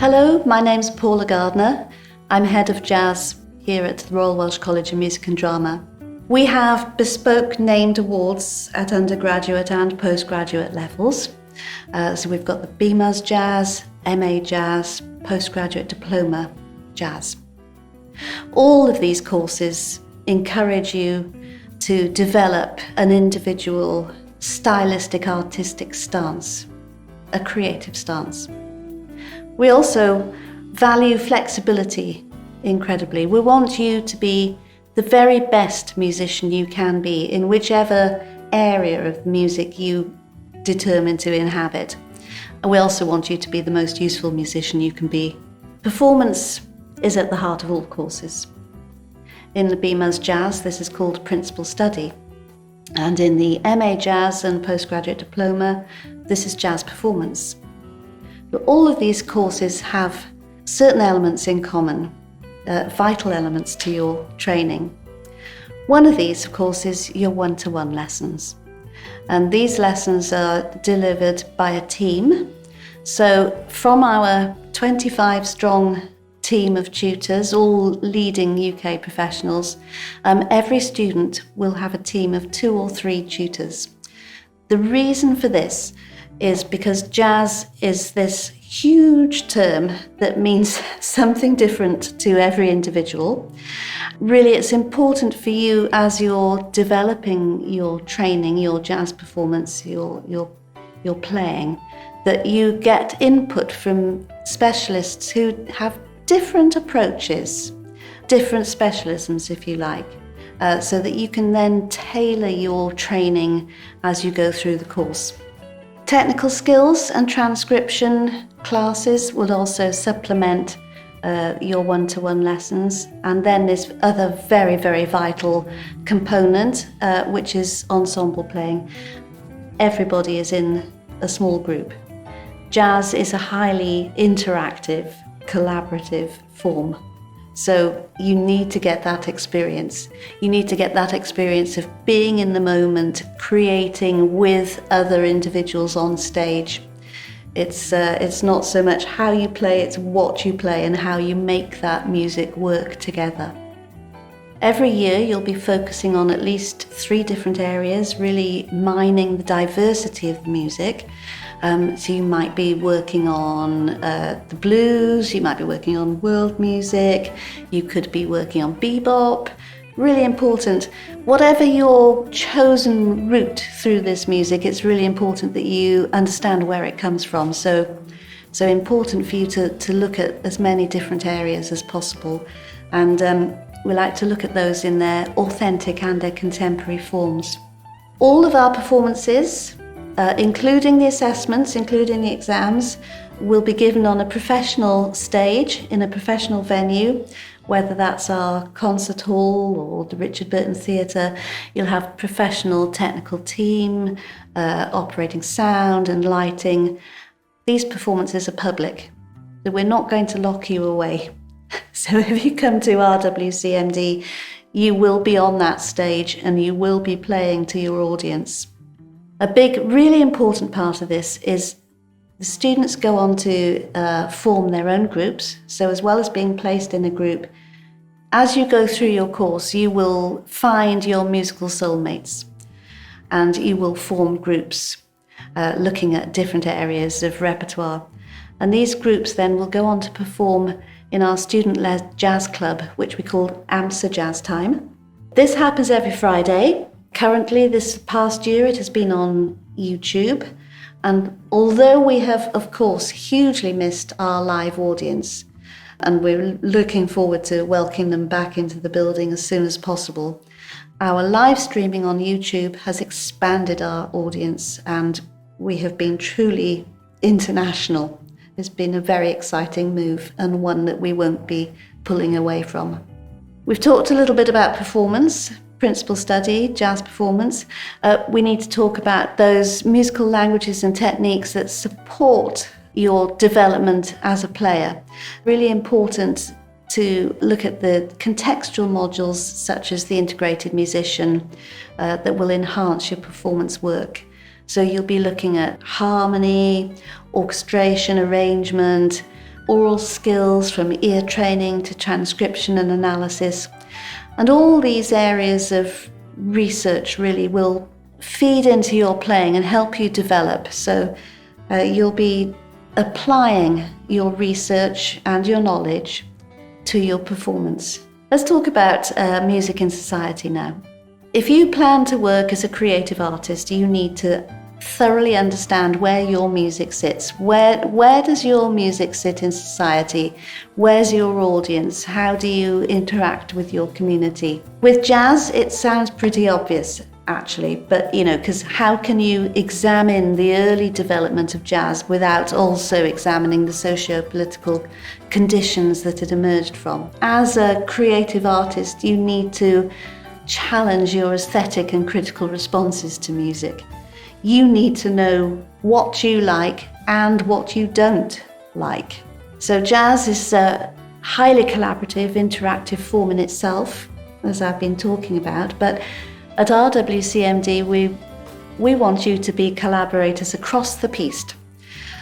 Hello, my name's Paula Gardiner. I'm Head of Jazz here at the Royal Welsh College of Music and Drama. We have bespoke named awards at undergraduate and postgraduate levels. So we've got the BMUS Jazz, MA Jazz, Postgraduate Diploma Jazz. All of these courses encourage you to develop an individual stylistic, artistic stance, a creative stance. We also value flexibility incredibly. We want you to be the very best musician you can be in whichever area of music you determine to inhabit. And we also want you to be the most useful musician you can be. Performance is at the heart of all courses. In the BMUS Jazz, this is called Principal Study. And in the MA Jazz and Postgraduate Diploma, this is Jazz Performance. But all of these courses have certain elements in common, vital elements to your training. One of these, of course, is your one-to-one lessons. And these lessons are delivered by a team. So from our 25-strong team of tutors, all leading UK professionals, every student will have a team of 2 or 3 tutors. The reason for this is because jazz is this huge term that means something different to every individual. Really, it's important for you as you're developing your training, your jazz performance, your playing, that you get input from specialists who have different approaches, different specialisms, if you like, so that you can then tailor your training as you go through the course. Technical skills and transcription classes will also supplement your one-to-one lessons. And then this other very, very vital component, which is ensemble playing. Everybody is in a small group. Jazz is a highly interactive, collaborative form. So you need to get that experience. You need to get that experience of being in the moment, creating with other individuals on stage. It's not so much how you play, it's what you play and how you make that music work together. Every year you'll be focusing on at least 3 different areas, really mining the diversity of the music. So you might be working on the blues, you might be working on world music, you could be working on bebop. Really important. Whatever your chosen route through this music, it's really important that you understand where it comes from. So important for you to look at as many different areas as possible. And we like to look at those in their authentic and their contemporary forms. All of our performances, including the assessments, including the exams, will be given on a professional stage in a professional venue, whether that's our concert hall or the Richard Burton Theatre. You'll have a professional technical team, operating sound and lighting. These performances are public, so we're not going to lock you away. So if you come to RWCMD, you will be on that stage and you will be playing to your audience. A big, really important part of this is the students go on to form their own groups. So as well as being placed in a group, as you go through your course, you will find your musical soulmates and you will form groups looking at different areas of repertoire. And these groups then will go on to perform in our student-led jazz club, which we call AMSA Jazz Time. This happens every Friday. Currently, this past year, it has been on YouTube. And although we have, of course, hugely missed our live audience, and we're looking forward to welcoming them back into the building as soon as possible, our live streaming on YouTube has expanded our audience, and we have been truly international. It's been a very exciting move and one that we won't be pulling away from. We've talked a little bit about performance, principal study, jazz performance. We need to talk about those musical languages and techniques that support your development as a player. Really important to look at the contextual modules such as the integrated musician that will enhance your performance work. So you'll be looking at harmony, orchestration, arrangement, oral skills, from ear training to transcription and analysis. And all these areas of research really will feed into your playing and help you develop. So you'll be applying your research and your knowledge to your performance. Let's talk about music in society now. If you plan to work as a creative artist, you need to thoroughly understand where your music sits. Where does your music sit in society? Where's your audience? How do you interact with your community? With jazz, it sounds pretty obvious, actually, but because how can you examine the early development of jazz without also examining the socio-political conditions that it emerged from? As a creative artist, you need to challenge your aesthetic and critical responses to music. You need to know what you like and what you don't like. So jazz is a highly collaborative, interactive form in itself, as I've been talking about, but at RWCMD we want you to be collaborators across the piece.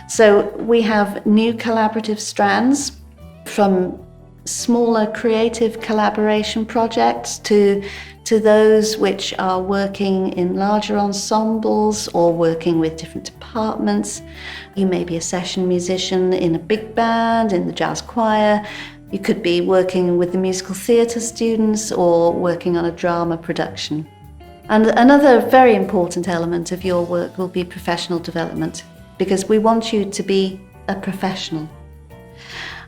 So we have new collaborative strands, from smaller creative collaboration projects to those which are working in larger ensembles or working with different departments. You may be a session musician in a big band, in the jazz choir. You could be working with the musical theatre students or working on a drama production. And another very important element of your work will be professional development, because we want you to be a professional.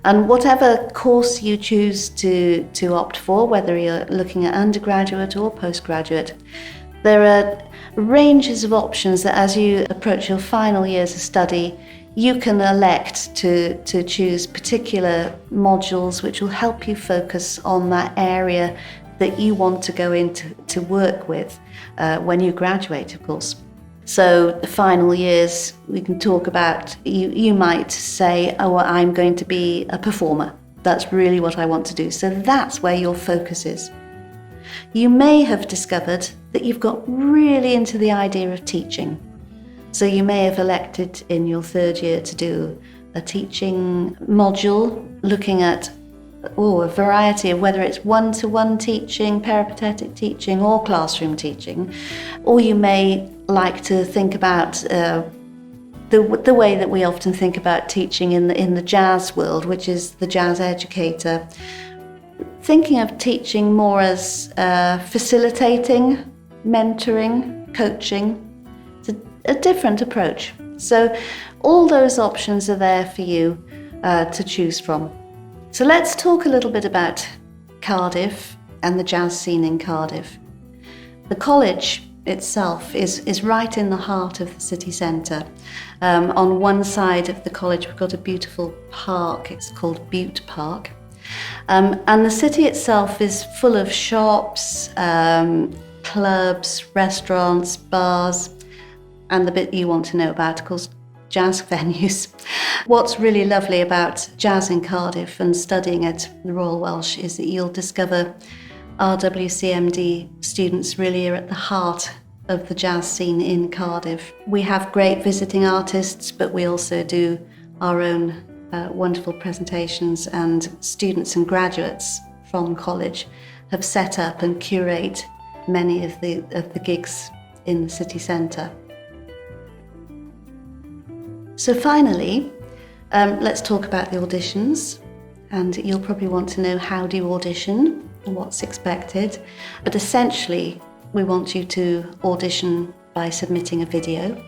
And whatever course you choose to opt for, whether you're looking at undergraduate or postgraduate, there are ranges of options that as you approach your final years of study, you can elect to choose particular modules which will help you focus on that area that you want to go into to work with when you graduate, of course. So the final years, we can talk about, you might say, oh, well, I'm going to be a performer. That's really what I want to do. So that's where your focus is. You may have discovered that you've got really into the idea of teaching. So you may have elected in your third year to do a teaching module looking at a variety of whether it's one-to-one teaching, peripatetic teaching or classroom teaching. Or you may like to think about the way that we often think about teaching in the jazz world, which is the jazz educator. Thinking of teaching more as facilitating, mentoring, coaching. It's a different approach. So all those options are there for you to choose from. So let's talk a little bit about Cardiff and the jazz scene in Cardiff. The college itself is right in the heart of the city centre. On one side of the college we've got a beautiful park, it's called Bute Park. And the city itself is full of shops, clubs, restaurants, bars, and the bit you want to know about, of course, jazz venues. What's really lovely about jazz in Cardiff and studying at the Royal Welsh is that you'll discover RWCMD students really are at the heart of the jazz scene in Cardiff. We have great visiting artists, but we also do our own wonderful presentations, and students and graduates from college have set up and curate many of the gigs in the city centre. So finally, let's talk about the auditions, and you'll probably want to know how do you audition and what's expected. But essentially, we want you to audition by submitting a video,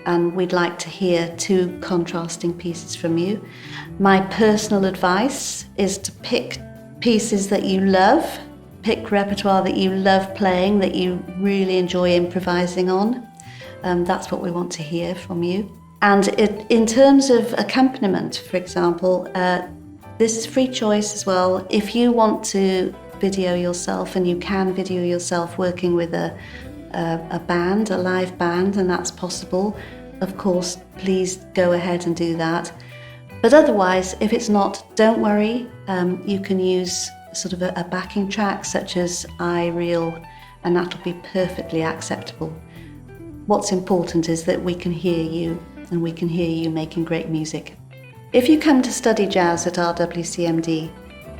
and we'd like to hear 2 contrasting pieces from you. My personal advice is to pick pieces that you love, pick repertoire that you love playing, that you really enjoy improvising on. That's what we want to hear from you. And in terms of accompaniment, for example, this is free choice as well. If you want to video yourself, and you can video yourself working with a band, a live band, and that's possible, of course, please go ahead and do that. But otherwise, if it's not, don't worry. You can use sort of a backing track such as iReel, and that'll be perfectly acceptable. What's important is that we can hear you, and we can hear you making great music. If you come to study jazz at RWCMD,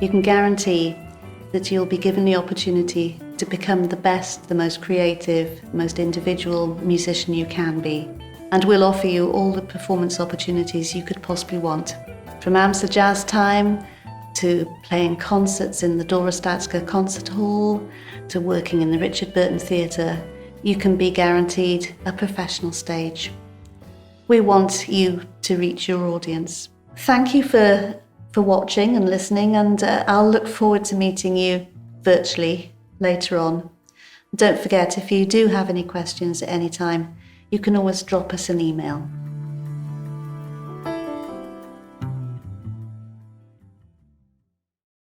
you can guarantee that you'll be given the opportunity to become the best, the most creative, most individual musician you can be. And we'll offer you all the performance opportunities you could possibly want. From Amsterdam Jazz Time, to playing concerts in the Dora Statska Concert Hall, to working in the Richard Burton Theatre, you can be guaranteed a professional stage. We want you to reach your audience. Thank you for watching and listening, and I'll look forward to meeting you virtually later on. Don't forget, if you do have any questions at any time, you can always drop us an email.